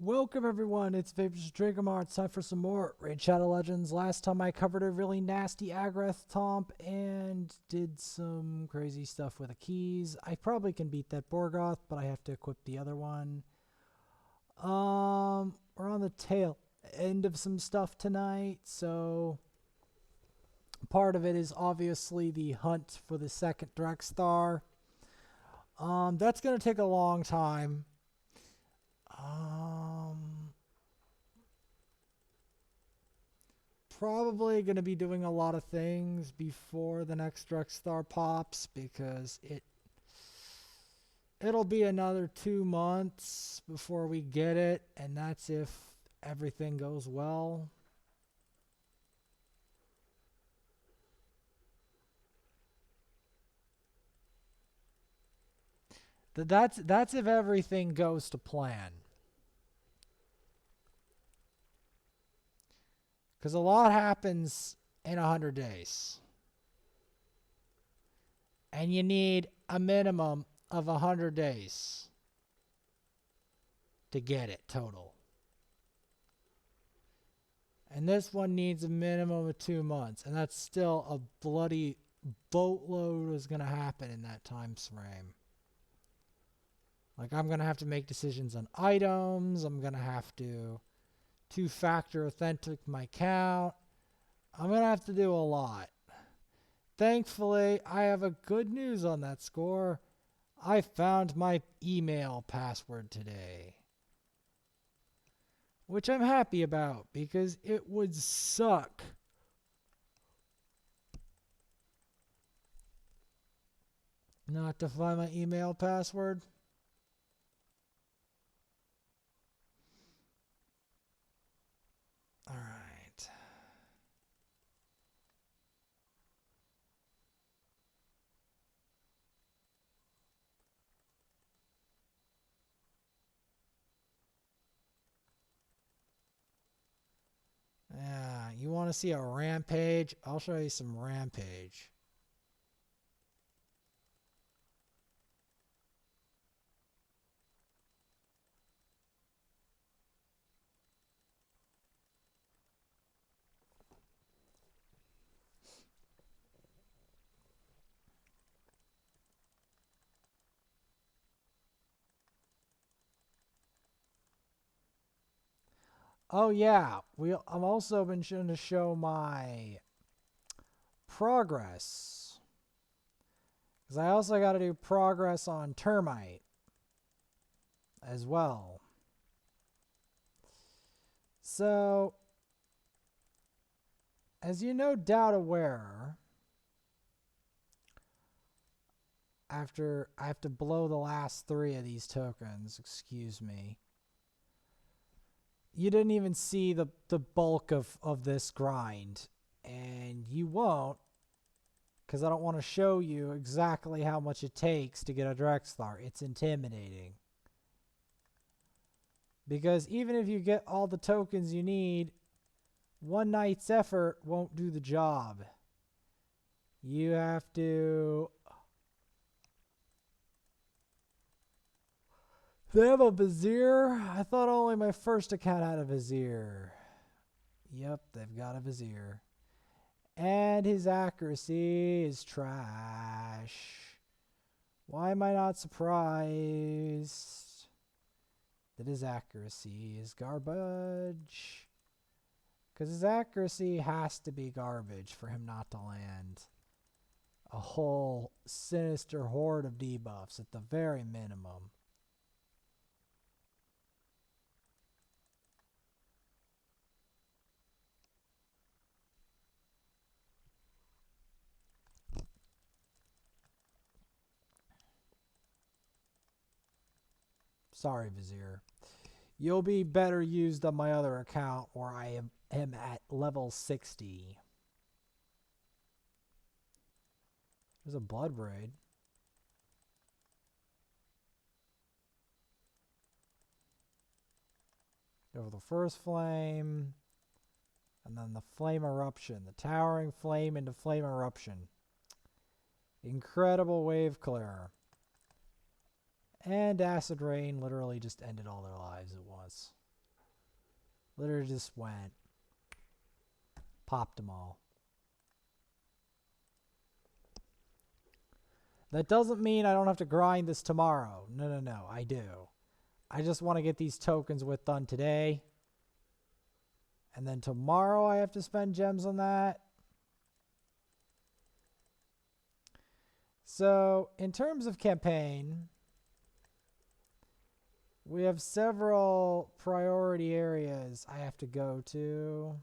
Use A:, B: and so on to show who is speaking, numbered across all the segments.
A: Welcome everyone, it's Vapors Dragomar. It's time for some more Raid Shadow Legends. Last time I covered a really nasty Agrath Tomp and did some crazy stuff with the keys. I probably can beat that Borgoth, but I have to equip the other one. We're on the tail end of some stuff tonight, so part of it is obviously the hunt for the second Drexthar. That's gonna take a long time. Probably going to be doing a lot of things before the next Drexthar pops because it'll be another 2 months before we get it, and that's if everything goes well. That's if everything goes to plan. Because a lot happens in 100 days. And you need a minimum of 100 days to get it total. And this one needs a minimum of 2 months. And that's still a bloody boatload is going to happen in that time frame. Like, I'm going to have to make decisions on items. I'm going to have to two-factor authentic my account. I'm going to have to do a lot. Thankfully, I have a good news on that score. I found my email password today. Which I'm happy about because it would suck not to find my email password. All right. Yeah, you want to see a rampage? I'll show you some rampage. Oh yeah, I've also been shown to show my progress. Because I also got to do progress on termite as well. So, as you no doubt aware, after I have to blow the last 3 of these tokens, excuse me. You didn't even see the bulk of this grind. And you won't, because I don't want to show you exactly how much it takes to get a Drexthar. It's intimidating. Because even if you get all the tokens you need, one night's effort won't do the job. You have to... They have a Vizier? I thought only my first account had a Vizier. Yep, they've got a Vizier. And his accuracy is trash. Why am I not surprised that his accuracy is garbage? Because his accuracy has to be garbage for him not to land a whole sinister horde of debuffs at the very minimum. Sorry, Vizier. You'll be better used on my other account where I am at level 60. There's a blood braid. Go for the first flame. And then the flame eruption. The towering flame into flame eruption. Incredible wave clear. And acid rain literally just ended all their lives at once. Literally just went. Popped them all. That doesn't mean I don't have to grind this tomorrow. No, I do. I just want to get these tokens with done today. And then tomorrow I have to spend gems on that. So, in terms of campaign, we have several priority areas I have to go to.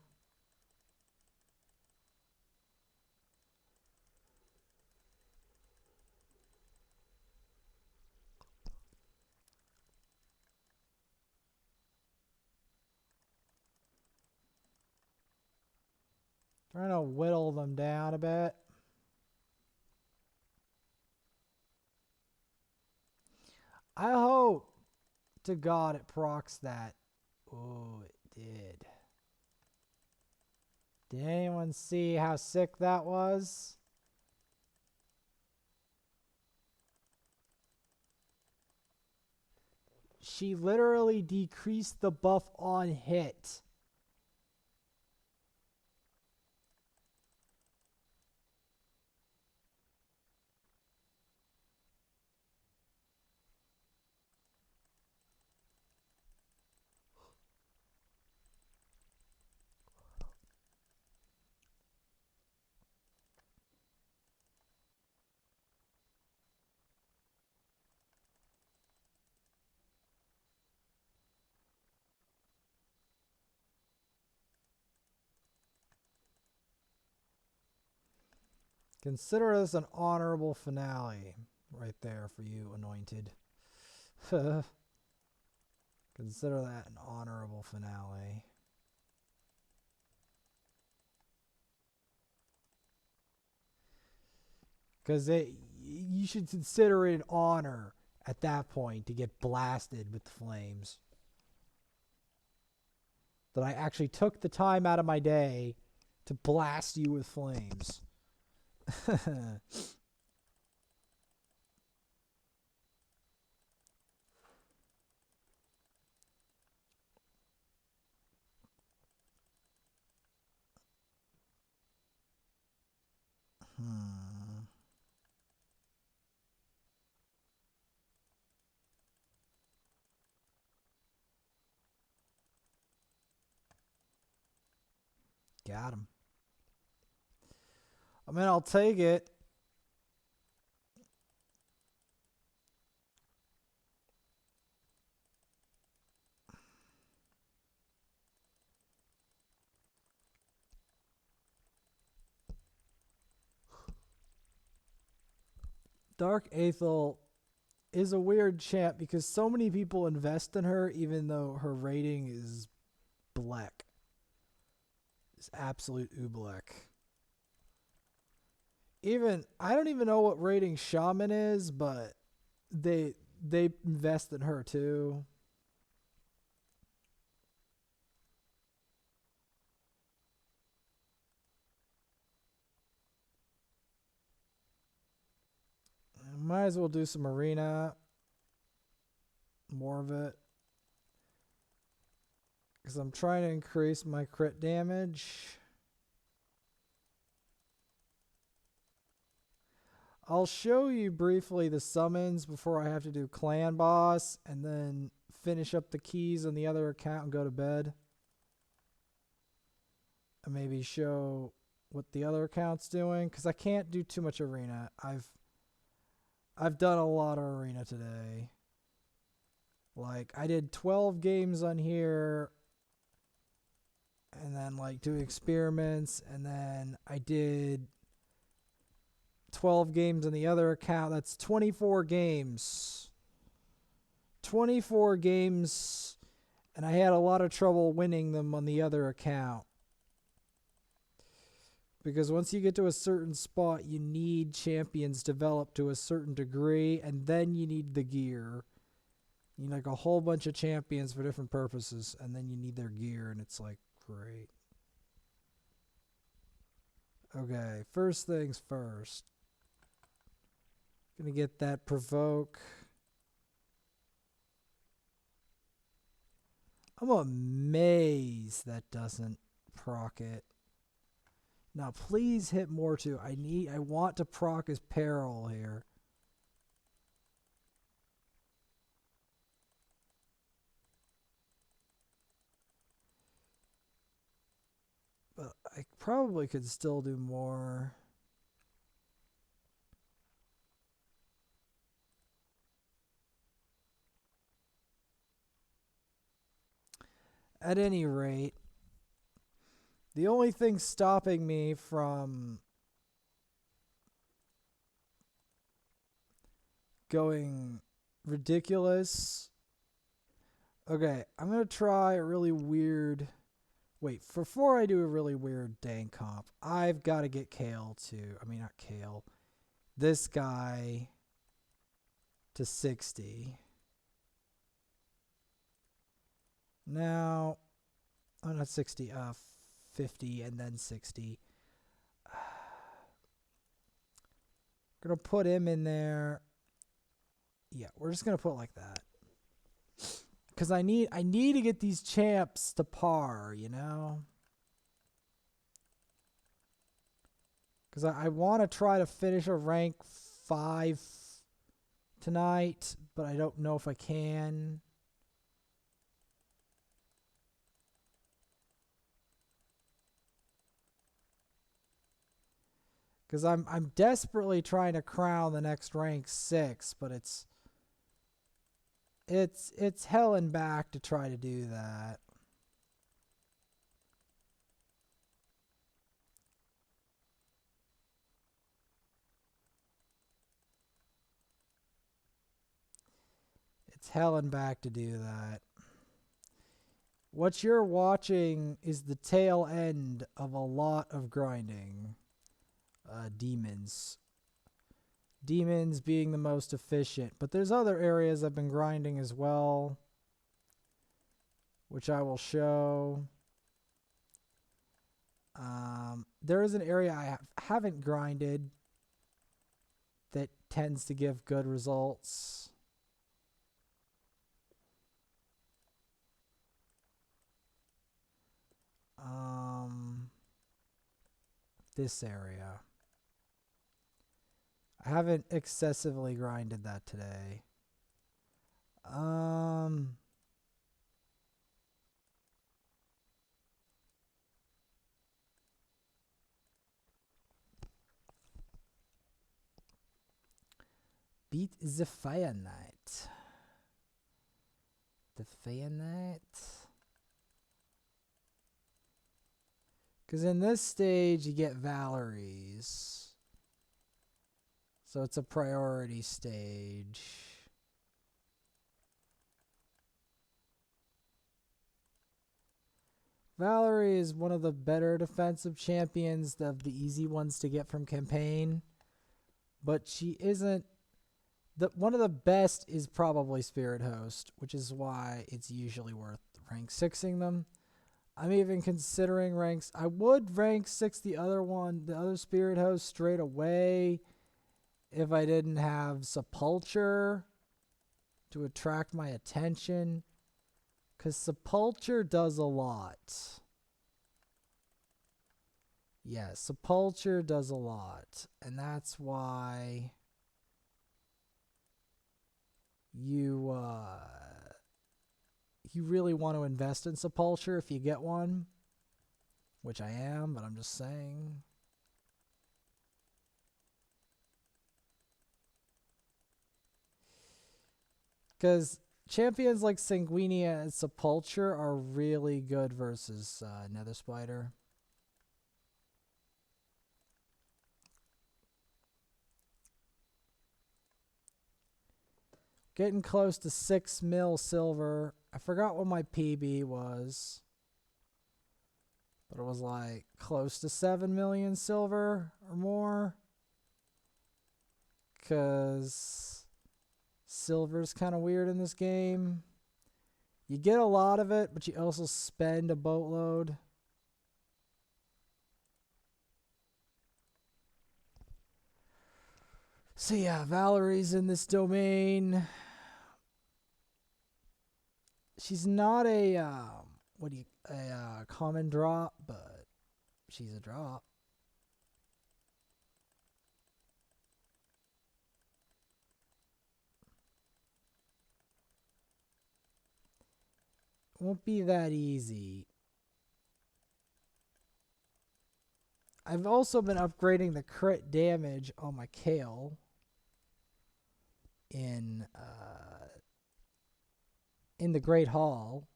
A: Trying to whittle them down a bit. I hope to God it procs that. Oh, it did. Did anyone see how sick that was? She literally decreased the buff on hit. Consider this an honorable finale right there for you, Anointed. Consider that an honorable finale. Because you should consider it an honor at that point to get blasted with the flames. That I actually took the time out of my day to blast you with flames. Got him. I mean, I'll take it. Dark Aethel is a weird champ because so many people invest in her even though her rating is black. It's absolute oobleck. Even I don't even know what rating Shaman is, but they invest in her too. Might as well do some arena. More of it. Because I'm trying to increase my crit damage. I'll show you briefly the summons before I have to do clan boss and then finish up the keys on the other account and go to bed. And maybe show what the other account's doing because I can't do too much arena. I've done a lot of arena today. Like I did 12 games on here and then like do experiments and then I did 12 games on the other account. That's 24 games. 24 games, and I had a lot of trouble winning them on the other account. Because once you get to a certain spot, you need champions developed to a certain degree, and then you need the gear. You need like a whole bunch of champions for different purposes, and then you need their gear, and it's like, great. Okay, first things first. Gonna get that provoke. I'm amazed that doesn't proc it. Now please hit more too. I want to proc his peril here. But I probably could still do more. At any rate, the only thing stopping me from going ridiculous. Okay, I'm going to try a really weird. Wait, before I do a really weird dang comp, I've got to get Kale to. I mean, not Kale. This guy to 60. Now, oh, not 60, 50 and then 60. Gonna put him in there. Yeah, we're just gonna put it like that. Cause I need to get these champs to par, you know? Cause I want to try to finish a rank 5 tonight, but I don't know if I can. Because I'm desperately trying to crown the next rank 6, but it's hell and back to try to do that. It's hell and back to do that. What you're watching is the tail end of a lot of grinding. Demons. Demons being the most efficient. But there's other areas I've been grinding as well, which I will show. There is an area I haven't grinded that tends to give good results. This area. I haven't excessively grinded that today. Beat the Fire Knight. The Fire Knight. Because in this stage, you get Valerie's. So it's a priority stage. Valerie is one of the better defensive champions, of the easy ones to get from campaign. But she isn't. One of the best is probably Spirit Host, which is why it's usually worth rank 6ing them. I'm even considering ranks. I would rank 6 the other Spirit Host straight away if I didn't have Sepulture to attract my attention. Because Sepulture does a lot. Yeah, Sepulture does a lot. And that's why you really want to invest in Sepulture if you get one. Which I am, but I'm just saying. Because champions like Sanguinia and Sepulture are really good versus Nether Spider. Getting close to 6 mil silver. I forgot what my PB was. But it was like close to 7 million silver or more. Because silver's kind of weird in this game. You get a lot of it, but you also spend a boatload. So yeah, Valerie's in this domain. She's not a common drop, but she's a drop. Won't be that easy. I've also been upgrading the crit damage on my Kale in the Great Hall.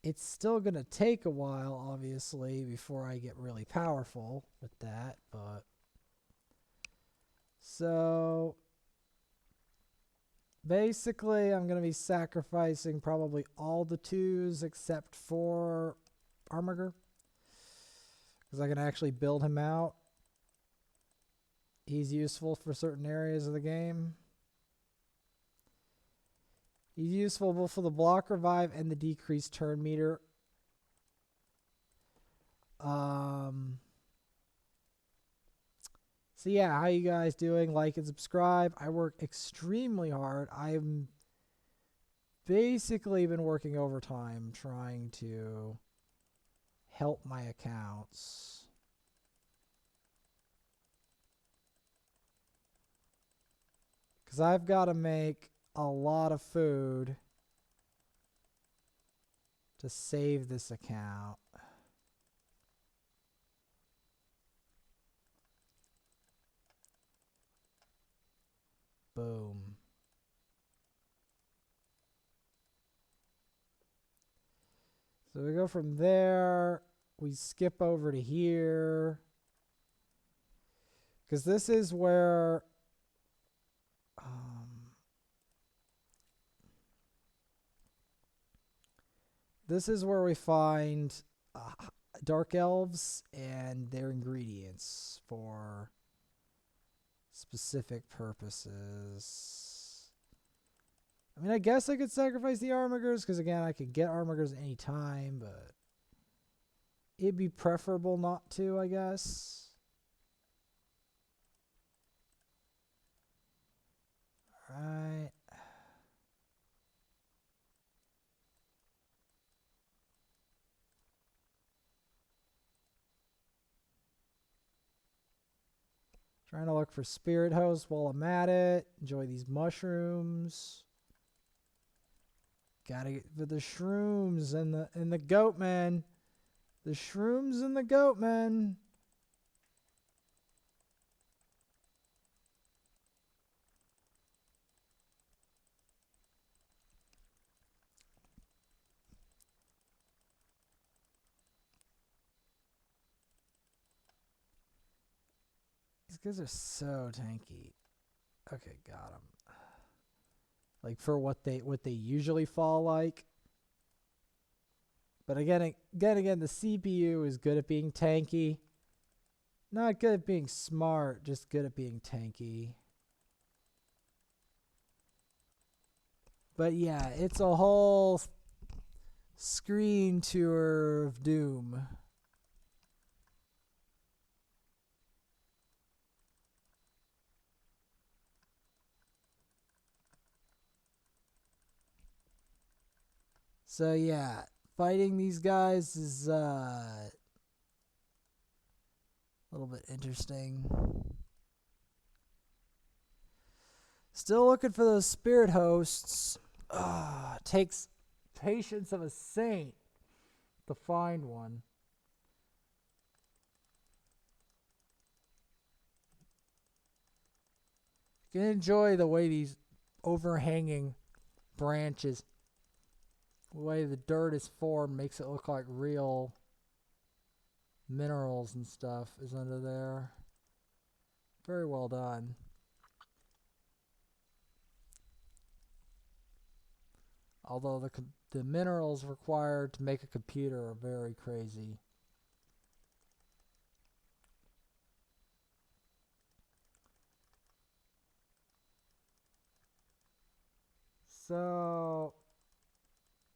A: It's still gonna take a while, obviously, before I get really powerful with that, but so basically I'm gonna be sacrificing probably all the 2s except for Armiger, because I can actually build him out. He's useful for certain areas of the game. He's useful both for the block revive and the decreased turn meter. So yeah, how you guys doing? Like and subscribe. I work extremely hard. I'm basically been working overtime trying to help my accounts. Because I've got to make a lot of food to save this account. Boom. So we go from there. We skip over to here. Because this is where we find dark elves and their ingredients for specific purposes. I mean, I guess I could sacrifice the Armigers, because again, I could get Armigers any time, but it'd be preferable not to, I guess. Alright. Trying to look for Spirit Host while I'm at it. Enjoy these mushrooms. Gotta get for the shrooms and the goat man. The shrooms and the goat man. These guys are so tanky. Okay, got them. Like for what they usually fall like. But again, the CPU is good at being tanky. Not good at being smart, just good at being tanky. But yeah, it's a whole screen tour of doom. So yeah, fighting these guys is a little bit interesting. Still looking for those spirit hosts. Takes patience of a saint to find one. You can enjoy the way these overhanging branches, the way the dirt is formed, makes it look like real minerals and stuff is under there. Very well done. Although the minerals required to make a computer are very crazy. So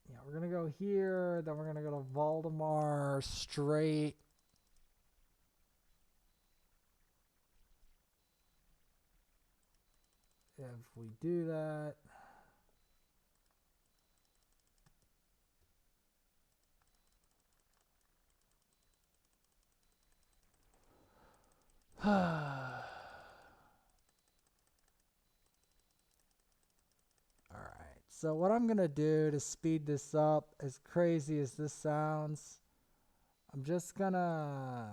A: yeah, we're gonna go here, then we're gonna go to Valdemar straight. If we do that, Alright, so what I'm gonna do to speed this up, as crazy as this sounds, I'm gonna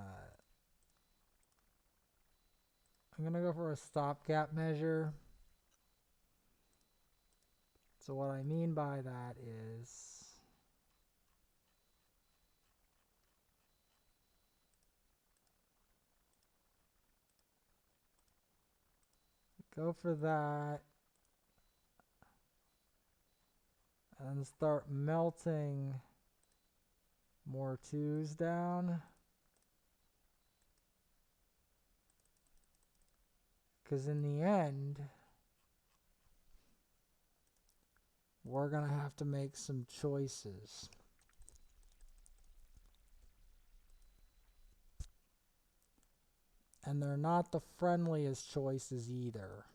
A: go for a stopgap measure. So what I mean by that is go for that and start melting more twos down. Because in the end, we're going to have to make some choices. And they're not the friendliest choices either.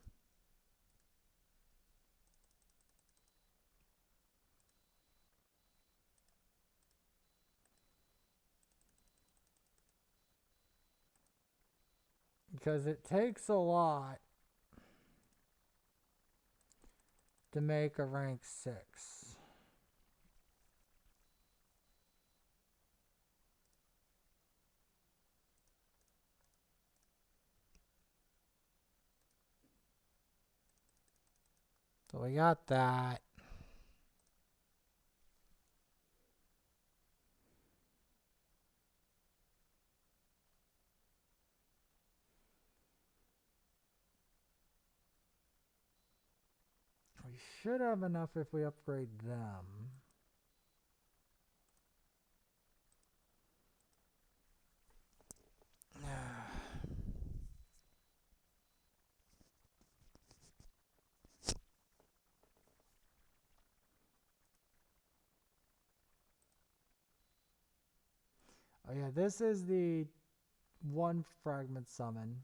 A: Because it takes a lot to make a rank 6. So we got that. We should have enough if we upgrade them. Oh yeah, this is the one fragment summon.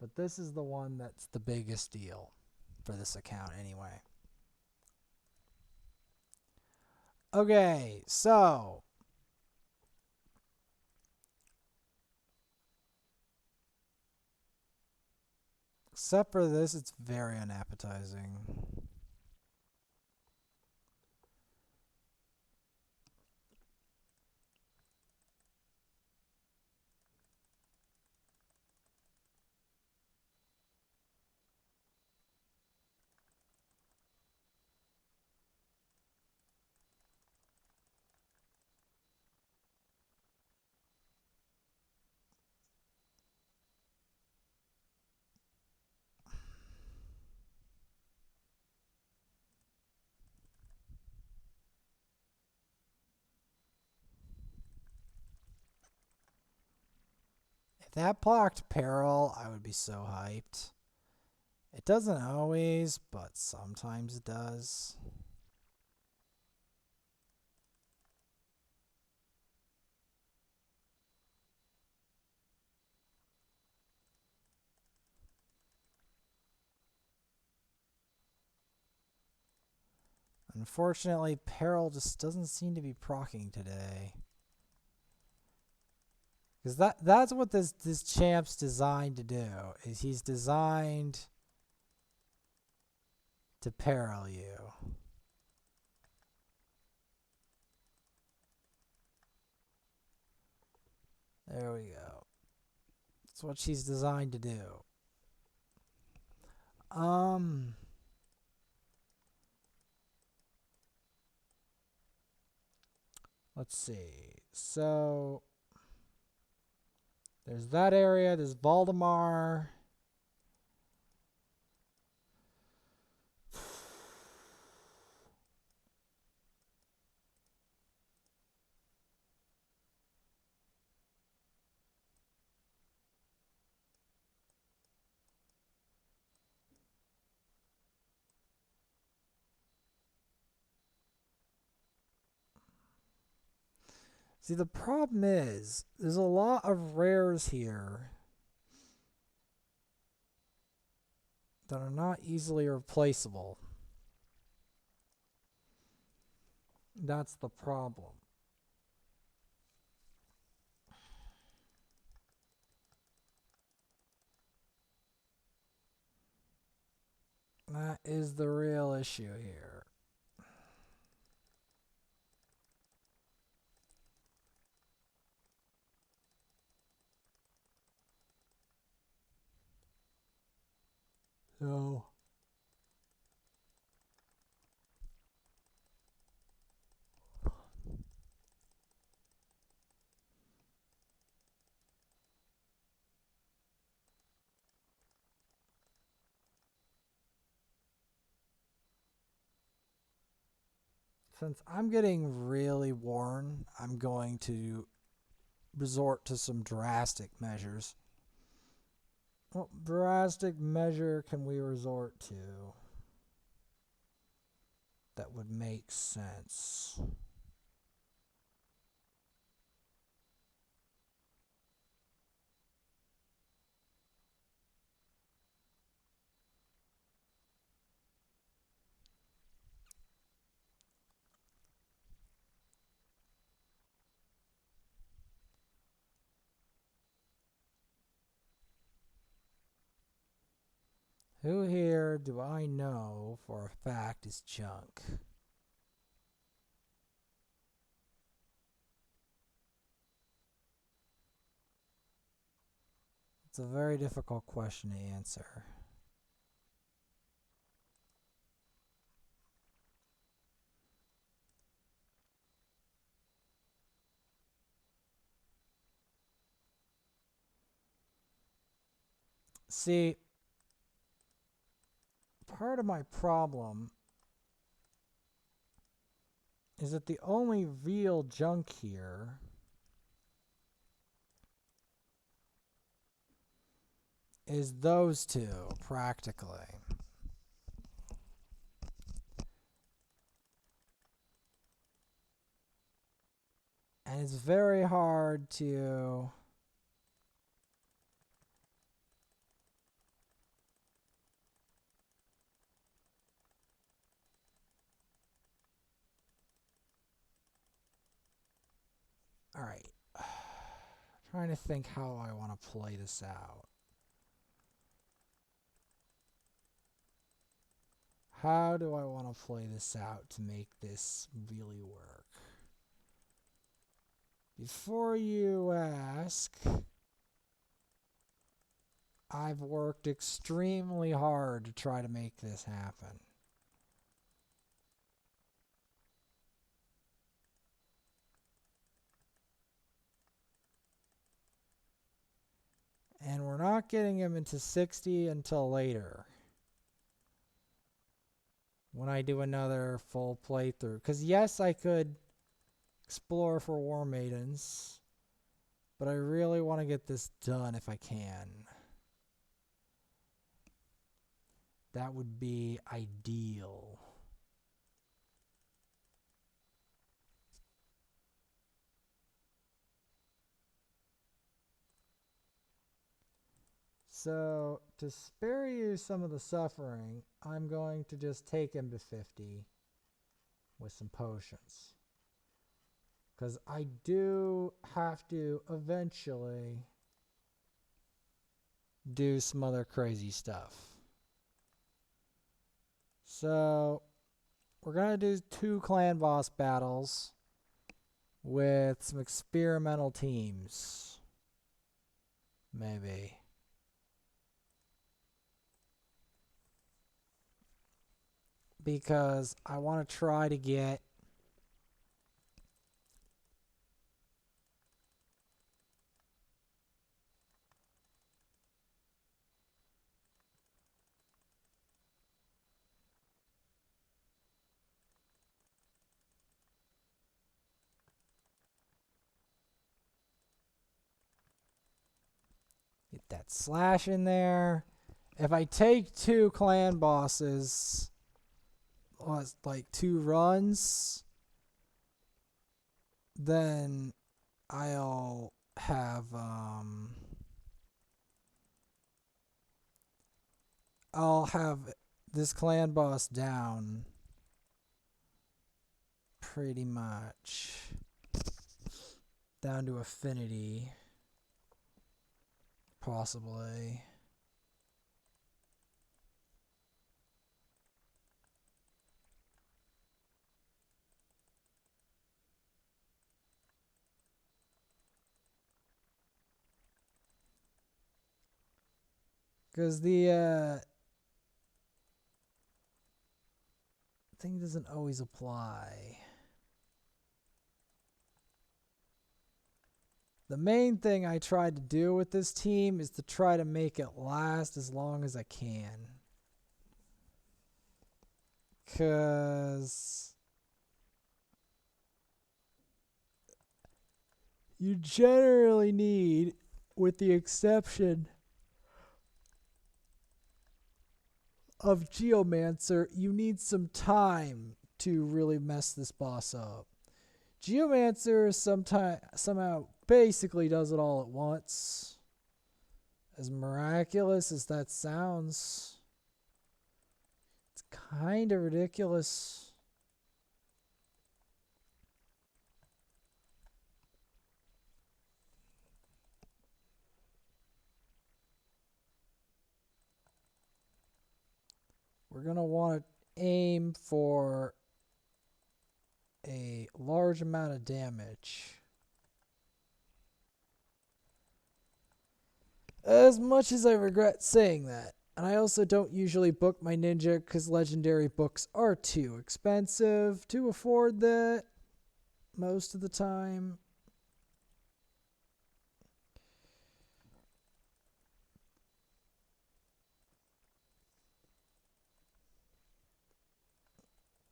A: But this is the one that's the biggest deal for this account anyway. Okay, so except for this, it's very unappetizing. If that blocked Peril, I would be so hyped. It doesn't always, but sometimes it does. Unfortunately, Peril just doesn't seem to be proccing today. Because that's what this champ's designed to do, is he's designed to peril you. There we go. That's what she's designed to do. Let's see. So there's that area. There's Valdemar. See, the problem is there's a lot of rares here that are not easily replaceable. That's the problem. That is the real issue here. So since I'm getting really worn, I'm going to resort to some drastic measures. What drastic measure can we resort to that would make sense? Who here do I know for a fact is junk? It's a very difficult question to answer. See, part of my problem is that the only real junk here is those two, practically. And it's very hard to Alright. Trying to think how I want to play this out. How do I want to play this out to make this really work? Before you ask, I've worked extremely hard to try to make this happen. And we're not getting him into 60 until later. When I do another full playthrough. Because yes, I could explore for War Maidens. But I really want to get this done if I can. That would be ideal. So, to spare you some of the suffering, I'm going to just take him to 50 with some potions. Because I do have to eventually do some other crazy stuff. So, we're going to do 2 clan boss battles with some experimental teams. Maybe. Because I want to try to get that slash in there. If I take 2 clan bosses, like 2 runs, then I'll have this clan boss down pretty much down to affinity, possibly. Because the thing doesn't always apply. The main thing I tried to do with this team is to try to make it last as long as I can. Because you generally need, with the exception of Geomancer, you need some time to really mess this boss up. Geomancer somehow basically does it all at once. As miraculous as that sounds, it's kind of ridiculous. We're going to want to aim for a large amount of damage. As much as I regret saying that, and I also don't usually book my ninja because legendary books are too expensive to afford that most of the time.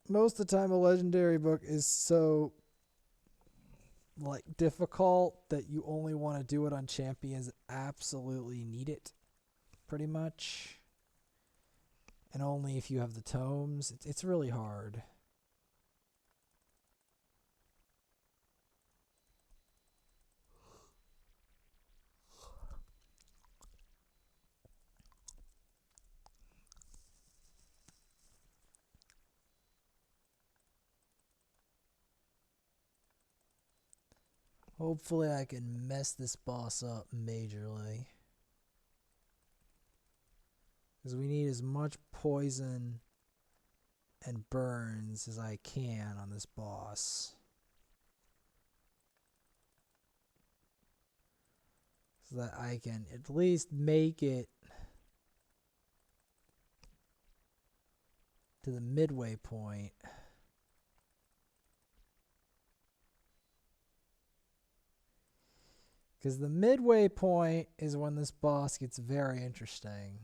A: Most of the time a legendary book is so difficult that you only want to do it on champions that absolutely need it, pretty much. And only if you have the tomes. It's really hard. Hopefully I can mess this boss up majorly. Because we need as much poison and burns as I can on this boss. So that I can at least make it to the midway point. Because the midway point is when this boss gets very interesting.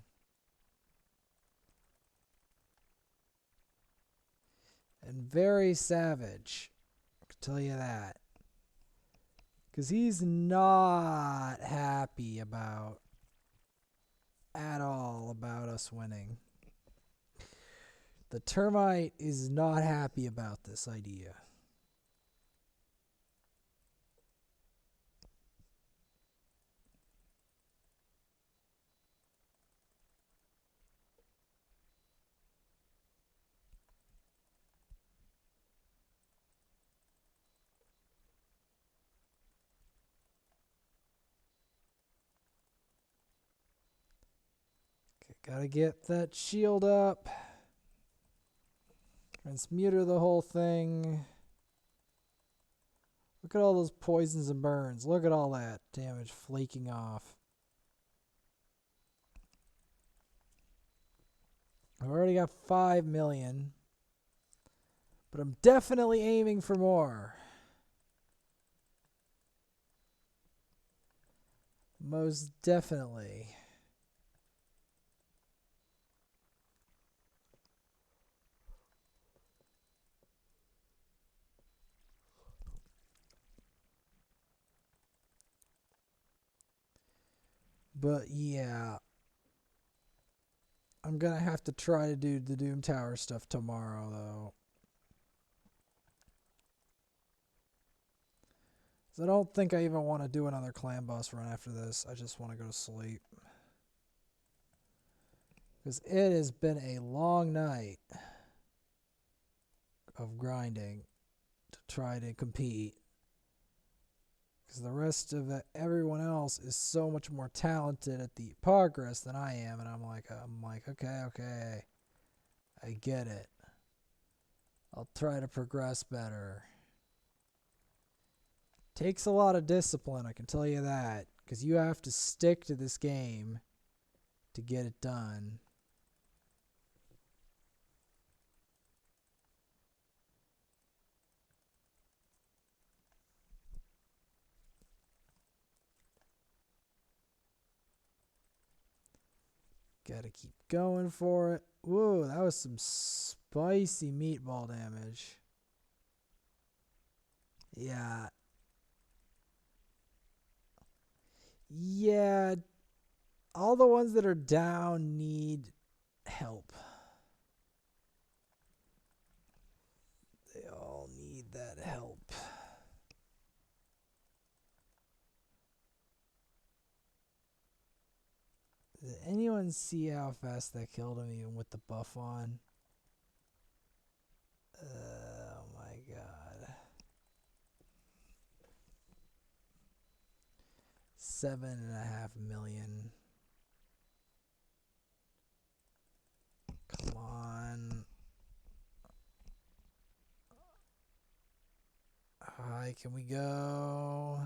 A: And very savage. I can tell you that. Because he's not happy at all about us winning. The termite is not happy about this idea. Gotta get that shield up. Transmuter the whole thing. Look at all those poisons and burns. Look at all that damage flaking off. I've already got 5 million. But I'm definitely aiming for more. Most definitely. But yeah, I'm going to have to try to do the Doom Tower stuff tomorrow, though. So I don't think I even want to do another clan boss run after this. I just want to go to sleep. Because it has been a long night of grinding to try to compete. Because the rest of everyone else is so much more talented at the progress than I am, and I'm like, okay, I get it. I'll try to progress better. Takes a lot of discipline, I can tell you that, because you have to stick to this game to get it done. Gotta keep going for it. Whoa, that was some spicy meatball damage. Yeah. Yeah. All the ones that are down need help. They all need that help. Did anyone see how fast that killed him even with the buff on? Oh my god. 7.5 million. Come on. High can we go?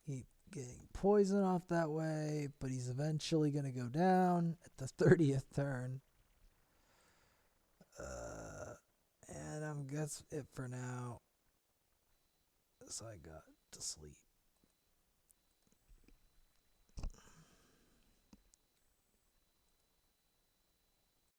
A: Keep getting poison off that way, but he's eventually going to go down at the 30th turn. And that's it for now. So I got to sleep.